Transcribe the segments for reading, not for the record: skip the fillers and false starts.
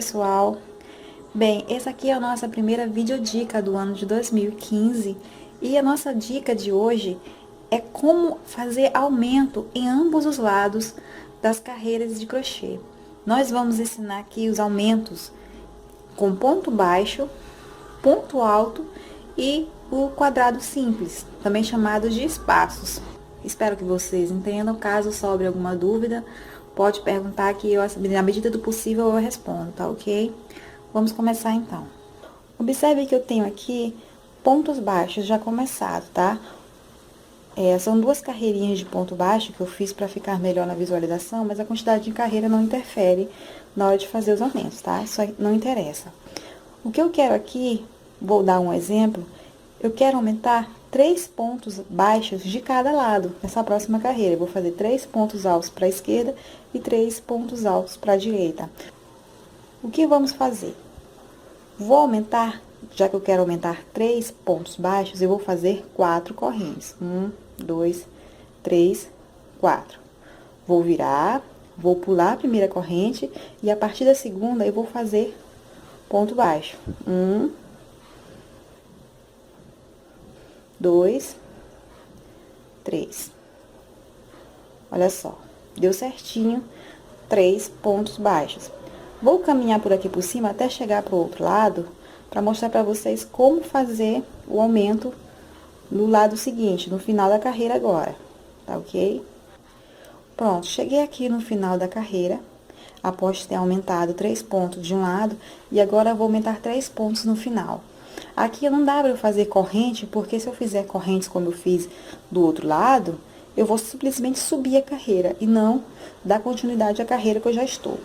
pessoal! Bem, essa aqui é a nossa primeira videodica do ano de 2015 e a nossa dica de hoje é como fazer aumento em ambos os lados das carreiras de crochê. Nós vamos ensinar aqui os aumentos com ponto baixo, ponto alto e o quadrado simples, também chamado de espaços. Espero que vocês entendam. Caso sobre alguma dúvida, pode perguntar que eu, na medida do possível, eu respondo, tá ok? Vamos começar então. Observe que eu tenho aqui pontos baixos já começado, tá? São duas carreirinhas de ponto baixo que eu fiz para ficar melhor na visualização, mas a quantidade de carreira não interfere na hora de fazer os aumentos, tá? Isso não interessa. O que eu quero aqui, vou dar um exemplo, eu quero aumentar 3 pontos baixos de cada lado nessa próxima carreira. Eu vou fazer 3 pontos altos para a esquerda e 3 pontos altos para a direita. O que vamos fazer? Vou aumentar, já que eu quero aumentar 3 pontos baixos, eu vou fazer 4 correntes. 1, 2, 3, 4. Vou virar, vou pular a primeira corrente e a partir da segunda eu vou fazer ponto baixo. 1, 2, 3. Olha só, deu certinho 3 pontos baixos. Vou caminhar por aqui por cima até chegar pro outro lado, para mostrar para vocês como fazer o aumento no lado seguinte, no final da carreira agora, tá ok? Pronto, cheguei aqui no final da carreira, após ter aumentado 3 pontos de um lado, e agora vou aumentar 3 pontos no final. Aqui não dá para eu fazer corrente, porque se eu fizer correntes como eu fiz do outro lado, eu vou simplesmente subir a carreira e não dar continuidade à carreira que eu já estou.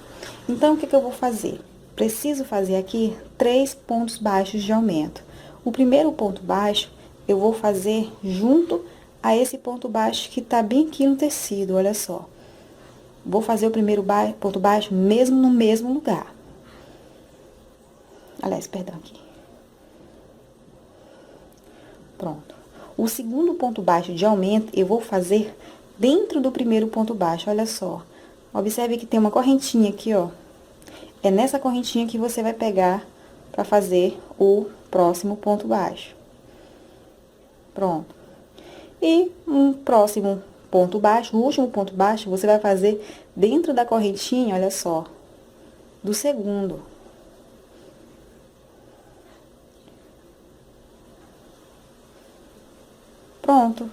Então, o que eu vou fazer? Preciso fazer aqui 3 pontos baixos de aumento. O primeiro ponto baixo, eu vou fazer junto a esse ponto baixo que tá bem aqui no tecido, olha só. Vou fazer o primeiro ponto baixo mesmo no mesmo lugar. Aliás, perdão aqui. Pronto. O segundo ponto baixo de aumento, eu vou fazer dentro do primeiro ponto baixo, olha só. Observe que tem uma correntinha aqui, ó. É nessa correntinha que você vai pegar para fazer o próximo ponto baixo. Pronto. E um próximo ponto baixo, o último ponto baixo, você vai fazer dentro da correntinha, olha só, do segundo. Pronto.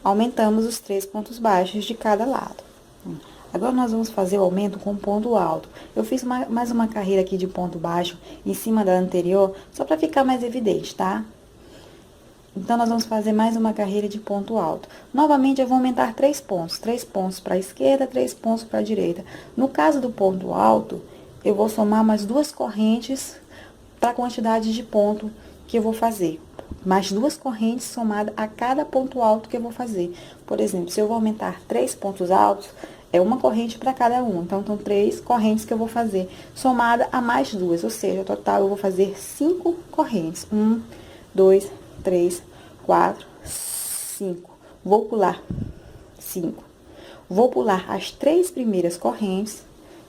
Aumentamos os 3 pontos baixos de cada lado. Agora, nós vamos fazer o aumento com ponto alto. Eu fiz mais uma carreira aqui de ponto baixo em cima da anterior, só para ficar mais evidente, tá? Então, nós vamos fazer mais uma carreira de ponto alto. Novamente, eu vou aumentar 3 pontos. 3 pontos para a esquerda, 3 pontos para a direita. No caso do ponto alto, eu vou somar mais 2 correntes para a quantidade de ponto que eu vou fazer. Mais 2 correntes somadas a cada ponto alto que eu vou fazer. Por exemplo, se eu vou aumentar 3 pontos altos, é uma corrente para cada um. Então, são 3 correntes que eu vou fazer, somada a mais 2. Ou seja, no total, eu vou fazer 5 correntes. 1, 2, 3, 4, 5. Vou pular 5. Vou pular as 3 primeiras correntes,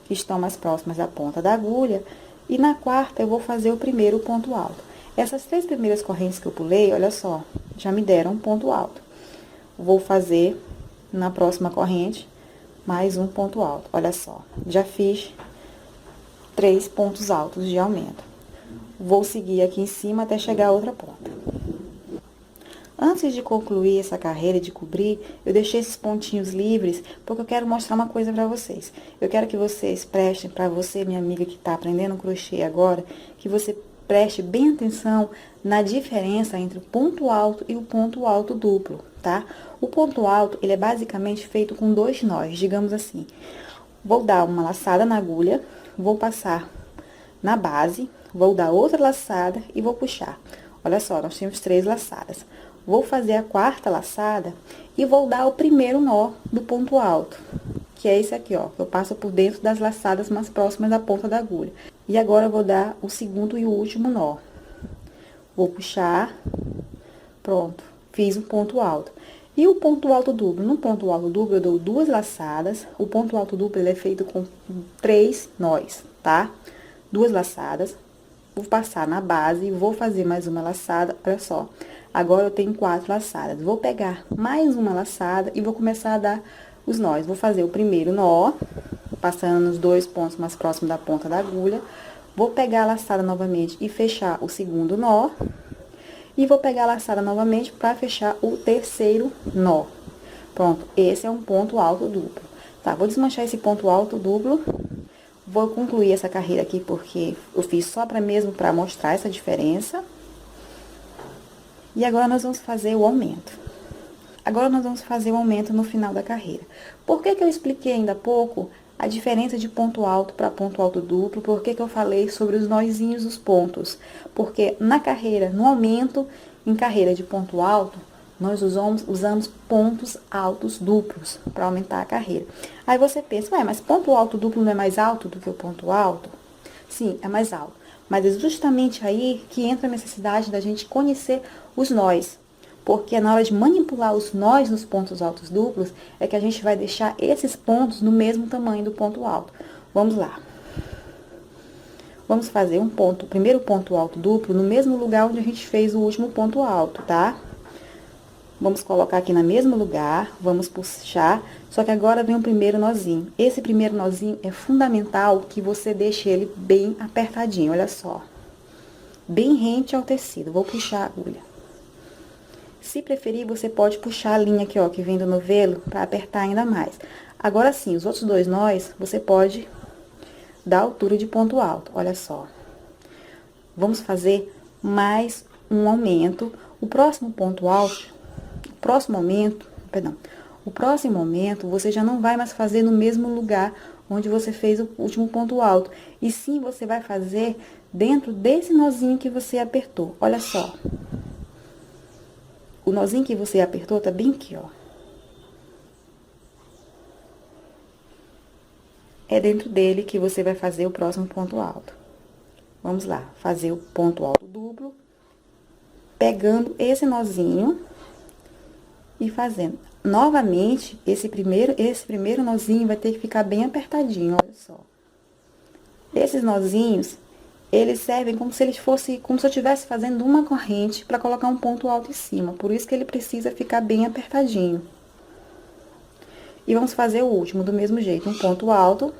que estão mais próximas da ponta da agulha. E na quarta, eu vou fazer o primeiro ponto alto. Essas 3 primeiras correntes que eu pulei, olha só, já me deram um ponto alto. Vou fazer na próxima corrente mais um ponto alto. Olha só, já fiz 3 pontos altos de aumento. Vou seguir aqui em cima até chegar a outra ponta. Antes de concluir essa carreira, de cobrir, eu deixei esses pontinhos livres, porque eu quero mostrar uma coisa pra vocês. Eu quero que vocês prestem, pra você, minha amiga que tá aprendendo crochê agora, que você preste bem atenção na diferença entre o ponto alto e o ponto alto duplo, tá? O ponto alto, ele é basicamente feito com 2 nós, digamos assim. Vou dar uma laçada na agulha, vou passar na base, vou dar outra laçada e vou puxar. Olha só, nós temos 3 laçadas. Vou fazer a quarta laçada e vou dar o primeiro nó do ponto alto, que é esse aqui, ó, que eu passo por dentro das laçadas mais próximas da ponta da agulha. E agora, eu vou dar o segundo e o último nó. Vou puxar, pronto, fiz um ponto alto. E o ponto alto duplo? No ponto alto duplo, eu dou 2 laçadas. O ponto alto duplo, ele é feito com 3 nós, tá? duas laçadas, vou passar na base, vou fazer mais uma laçada, olha só. Agora eu tenho 4 laçadas, vou pegar mais uma laçada e vou começar a dar os nós. Vou fazer o primeiro nó, passando nos 2 pontos mais próximos da ponta da agulha. Vou pegar a laçada novamente e fechar o segundo nó. E vou pegar a laçada novamente para fechar o terceiro nó. Pronto, esse é um ponto alto duplo. Tá, vou desmanchar esse ponto alto duplo. Vou concluir essa carreira aqui porque eu fiz só mesmo para mostrar essa diferença. E agora nós vamos fazer o aumento. Agora nós vamos fazer o aumento no final da carreira. Por que eu expliquei ainda há pouco a diferença de ponto alto para ponto alto duplo? Por que eu falei sobre os nozinhos dos pontos? Porque na carreira, no aumento, em carreira de ponto alto, nós usamos pontos altos duplos para aumentar a carreira. Aí você pensa, ué, mas ponto alto duplo não é mais alto do que o ponto alto? Sim, é mais alto. Mas é justamente aí que entra a necessidade da gente conhecer os nós. Porque na hora de manipular os nós nos pontos altos duplos, é que a gente vai deixar esses pontos no mesmo tamanho do ponto alto. Vamos lá. Vamos fazer o primeiro ponto alto duplo no mesmo lugar onde a gente fez o último ponto alto, tá? Vamos colocar aqui no mesmo lugar, vamos puxar, só que agora vem o primeiro nozinho. Esse primeiro nozinho é fundamental que você deixe ele bem apertadinho, olha só. Bem rente ao tecido, vou puxar a agulha. Se preferir, você pode puxar a linha aqui, ó, que vem do novelo, para apertar ainda mais. Agora sim, os outros 2 nós, você pode dar altura de ponto alto, olha só. Vamos fazer mais um aumento. O próximo ponto alto, o próximo aumento, você já não vai mais fazer no mesmo lugar onde você fez o último ponto alto. E sim, você vai fazer dentro desse nozinho que você apertou, olha só. O nozinho que você apertou tá bem aqui, ó. É dentro dele que você vai fazer o próximo ponto alto. Vamos lá, fazer o ponto alto duplo, pegando esse nozinho e fazendo. Novamente, esse primeiro nozinho vai ter que ficar bem apertadinho, olha só. Esses nozinhos, eles servem como se eles fossem, como se eu estivesse fazendo uma corrente para colocar um ponto alto em cima. Por isso que ele precisa ficar bem apertadinho. E vamos fazer o último do mesmo jeito, um ponto alto.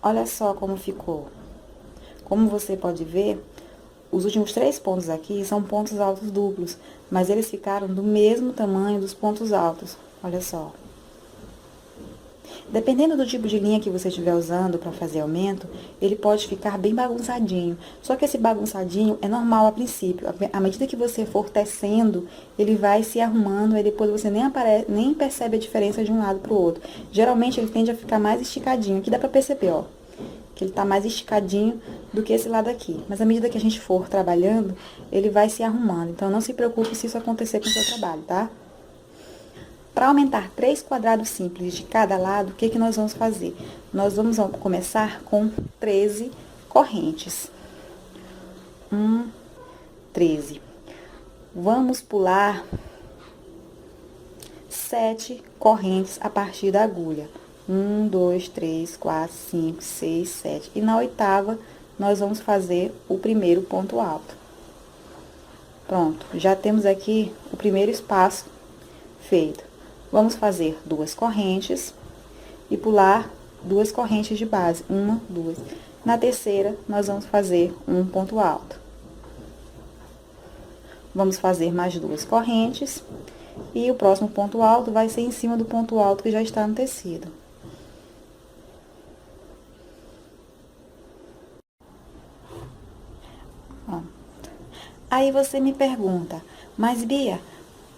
Olha só como ficou. Como você pode ver, os últimos 3 pontos aqui são pontos altos duplos, mas eles ficaram do mesmo tamanho dos pontos altos. Olha só. Dependendo do tipo de linha que você estiver usando para fazer aumento, ele pode ficar bem bagunçadinho. Só que esse bagunçadinho é normal a princípio. À medida que você for tecendo, ele vai se arrumando, aí depois você nem percebe a diferença de um lado pro outro. Geralmente ele tende a ficar mais esticadinho. Aqui dá pra perceber, ó, que ele tá mais esticadinho do que esse lado aqui. Mas à medida que a gente for trabalhando, ele vai se arrumando. Então não se preocupe se isso acontecer com o seu trabalho, tá? Para aumentar 3 quadrados simples de cada lado, o que nós vamos fazer? Nós vamos começar com 13 correntes. 13. Vamos pular 7 correntes a partir da agulha. 1, 2, 3, 4, 5, 6, 7. E na 8ª, nós vamos fazer o primeiro ponto alto. Pronto, já temos aqui o primeiro espaço feito. Vamos fazer 2 correntes e pular 2 correntes de base, 1, 2. Na terceira, nós vamos fazer um ponto alto. Vamos fazer mais 2 correntes e o próximo ponto alto vai ser em cima do ponto alto que já está no tecido. Aí você me pergunta, mas Bia,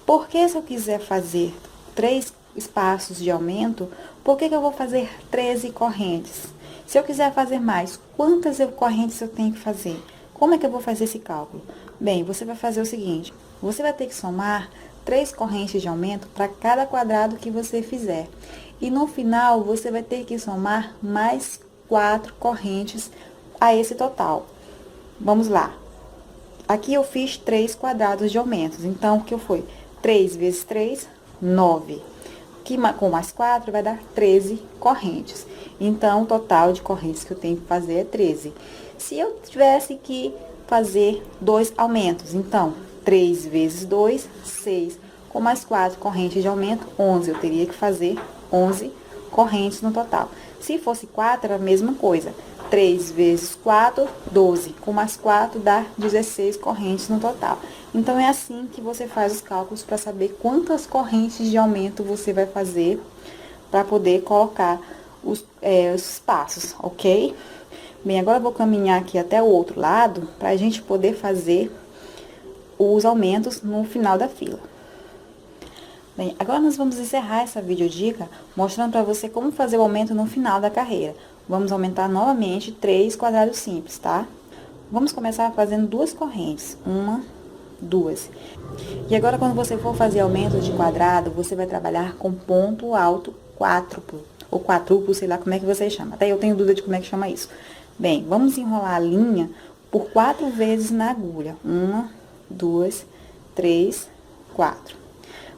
por que se eu quiser fazer 3 espaços de aumento, por que eu vou fazer 13 correntes? Se eu quiser fazer mais, quantas correntes eu tenho que fazer? Como é que eu vou fazer esse cálculo? Bem, você vai fazer o seguinte, você vai ter que somar 3 correntes de aumento para cada quadrado que você fizer. E no final, você vai ter que somar mais 4 correntes a esse total. Vamos lá. Aqui eu fiz 3 quadrados de aumentos. Então, o que foi? 3 vezes 3, 9. Que com mais 4 vai dar 13 correntes. Então, o total de correntes que eu tenho que fazer é 13. Se eu tivesse que fazer 2 aumentos, então, 3 vezes 2, 6. Com mais 4 correntes de aumento, 11. Eu teria que fazer 11 correntes no total. Se fosse 4, era a mesma coisa. 3 vezes 4, 12. Com mais 4, dá 16 correntes no total. Então, é assim que você faz os cálculos para saber quantas correntes de aumento você vai fazer para poder colocar os passos, ok? Bem, agora eu vou caminhar aqui até o outro lado para a gente poder fazer os aumentos no final da fila. Bem, agora nós vamos encerrar essa videodica mostrando para você como fazer o aumento no final da carreira. Vamos aumentar novamente 3 quadrados simples, tá? Vamos começar fazendo 2 correntes. 1, 2. E agora, quando você for fazer aumento de quadrado, você vai trabalhar com ponto alto quádruplo, ou quadruplo, sei lá como é que você chama. Até eu tenho dúvida de como é que chama isso. Bem, vamos enrolar a linha por 4 vezes na agulha. 1, 2, 3, 4.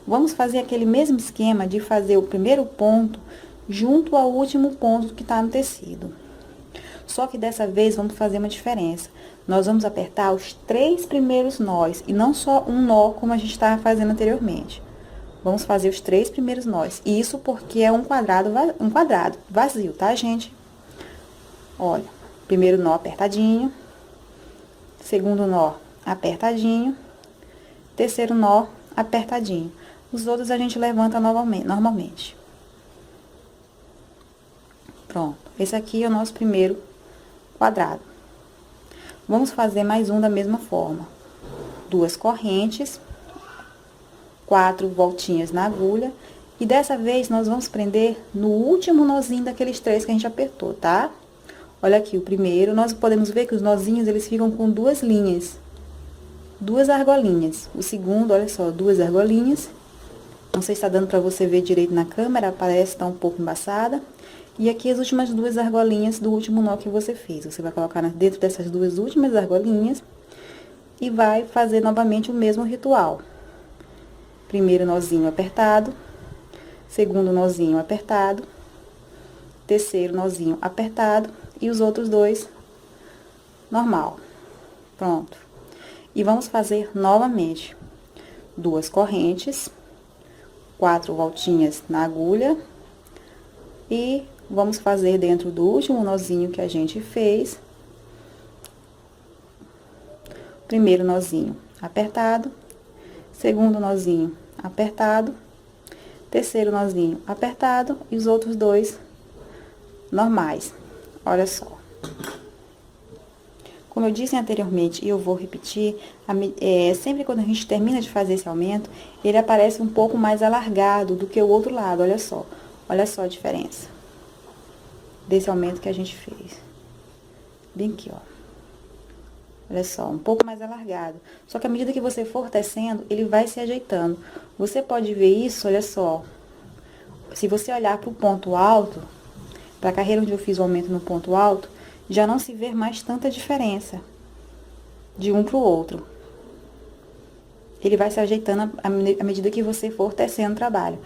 Vamos fazer aquele mesmo esquema de fazer o primeiro ponto junto ao último ponto que tá no tecido. Só que dessa vez vamos fazer uma diferença. Nós vamos apertar os 3 primeiros nós e não só um nó como a gente estava fazendo anteriormente. Vamos fazer os 3 primeiros nós. Isso porque é um quadrado vazio, tá, gente? Olha, primeiro nó apertadinho, segundo nó apertadinho, terceiro nó apertadinho. Os outros a gente levanta normalmente. Pronto, esse aqui é o nosso primeiro quadrado. Vamos fazer mais um da mesma forma. 2 correntes, 4 voltinhas na agulha. E dessa vez, nós vamos prender no último nozinho daqueles 3 que a gente apertou, tá? Olha aqui, o primeiro, nós podemos ver que os nozinhos, eles ficam com 2 linhas. 2 argolinhas. O segundo, olha só, 2 argolinhas. Não sei se tá dando pra você ver direito na câmera, parece que tá um pouco embaçada. E aqui as últimas 2 argolinhas do último nó que você fez. Você vai colocar dentro dessas 2 últimas argolinhas e vai fazer novamente o mesmo ritual. Primeiro nozinho apertado, segundo nozinho apertado, terceiro nozinho apertado e os outros 2 normal. Pronto. E vamos fazer novamente 2 correntes, 4 voltinhas na agulha e vamos fazer dentro do último nozinho que a gente fez, primeiro nozinho apertado, segundo nozinho apertado, terceiro nozinho apertado e os outros 2 normais. Olha só. Como eu disse anteriormente, e eu vou repetir, sempre quando a gente termina de fazer esse aumento, ele aparece um pouco mais alargado do que o outro lado, olha só. Olha só a diferença desse aumento que a gente fez. Bem aqui, ó. Olha só, um pouco mais alargado. Só que à medida que você for tecendo, ele vai se ajeitando. Você pode ver isso, olha só. Se você olhar para o ponto alto, para a carreira onde eu fiz o aumento no ponto alto, já não se vê mais tanta diferença de um para o outro. Ele vai se ajeitando à medida que você for tecendo o trabalho.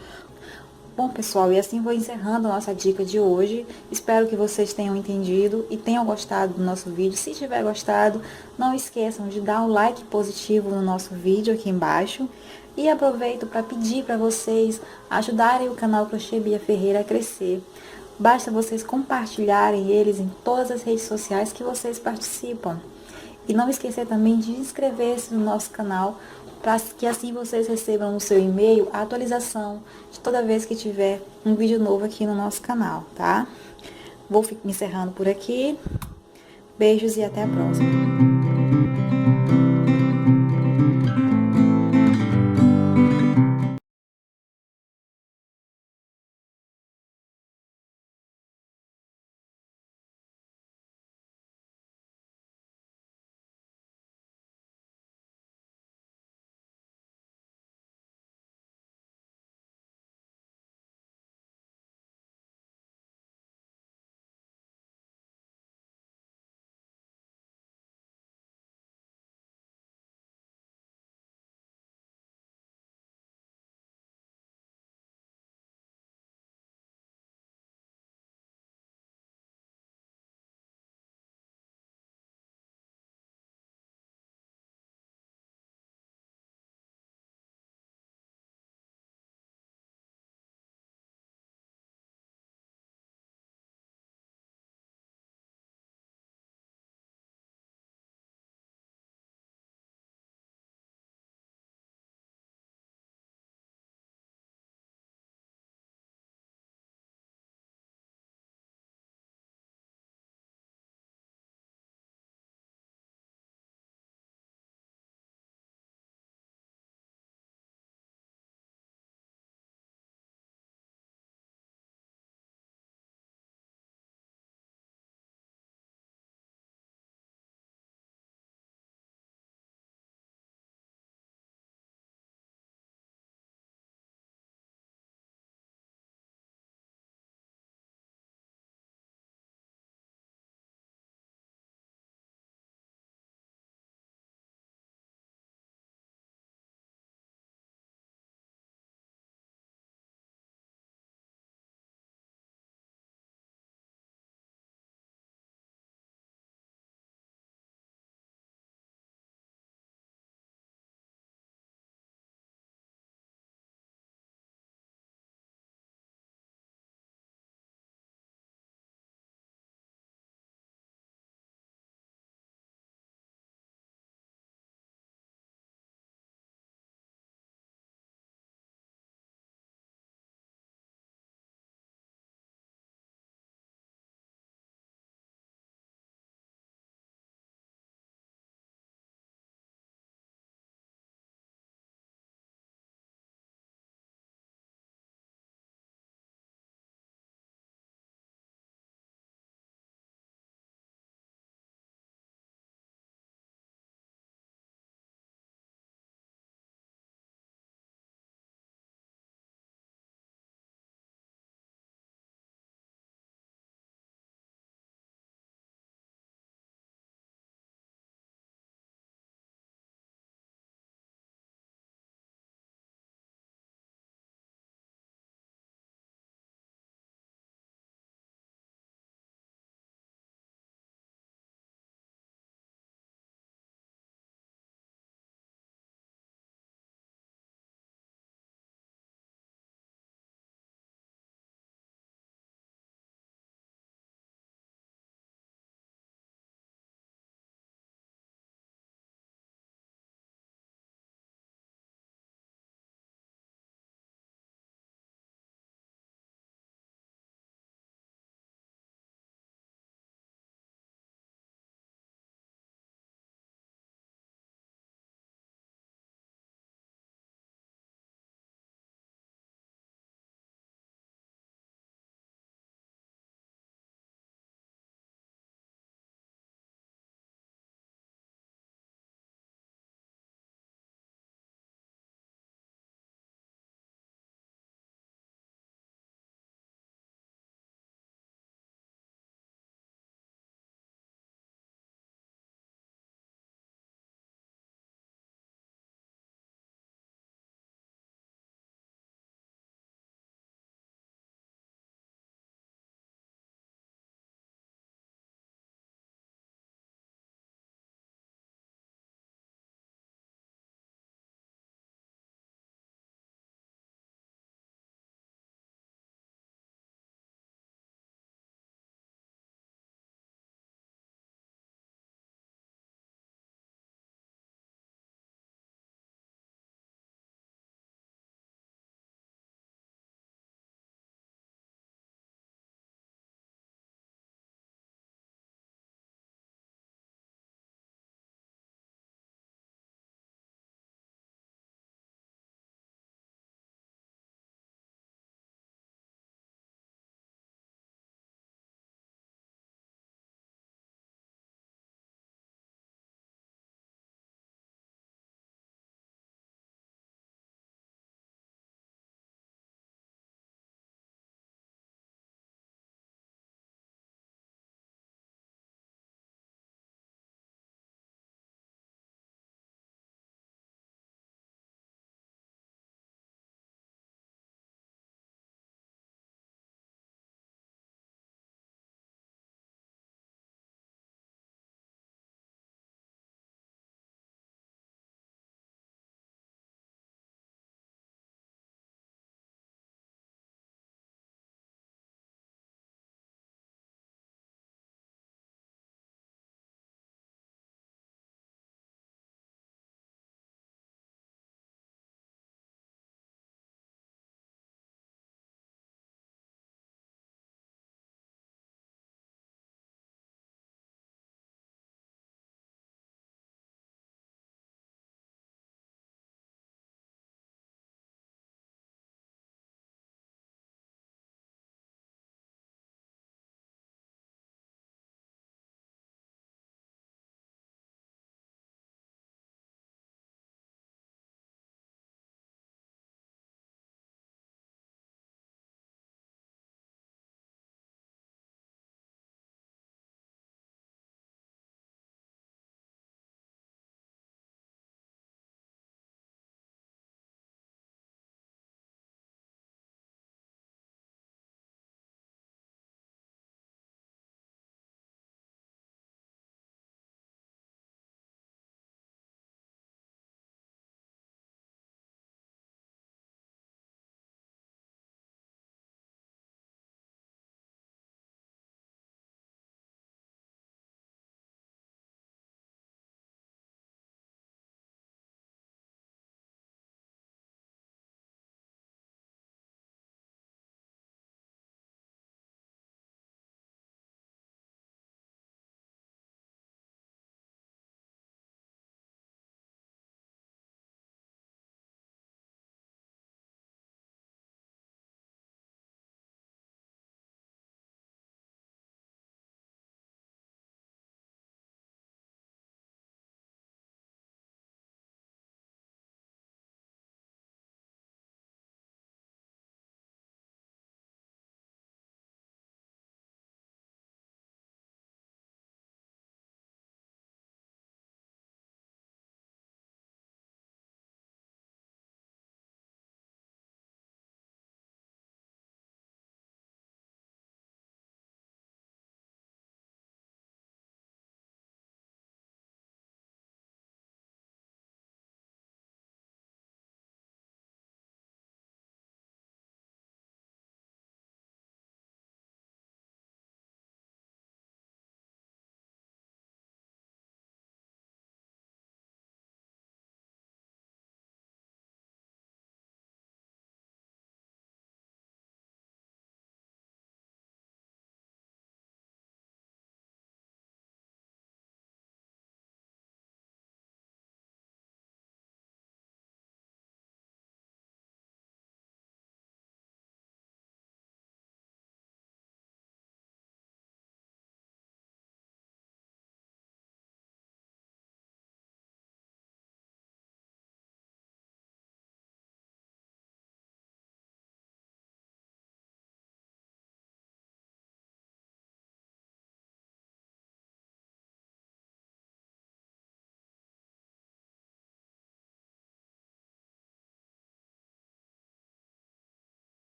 Bom, pessoal, e assim vou encerrando a nossa dica de hoje. Espero que vocês tenham entendido e tenham gostado do nosso vídeo. Se tiver gostado, não esqueçam de dar um like positivo no nosso vídeo aqui embaixo. E aproveito para pedir para vocês ajudarem o canal Crochê Bia Ferreira a crescer. Basta vocês compartilharem eles em todas as redes sociais que vocês participam. E não esquecer também de inscrever-se no nosso canal, para que assim vocês recebam no seu e-mail a atualização de toda vez que tiver um vídeo novo aqui no nosso canal, tá? Vou me encerrando por aqui. Beijos e até a próxima.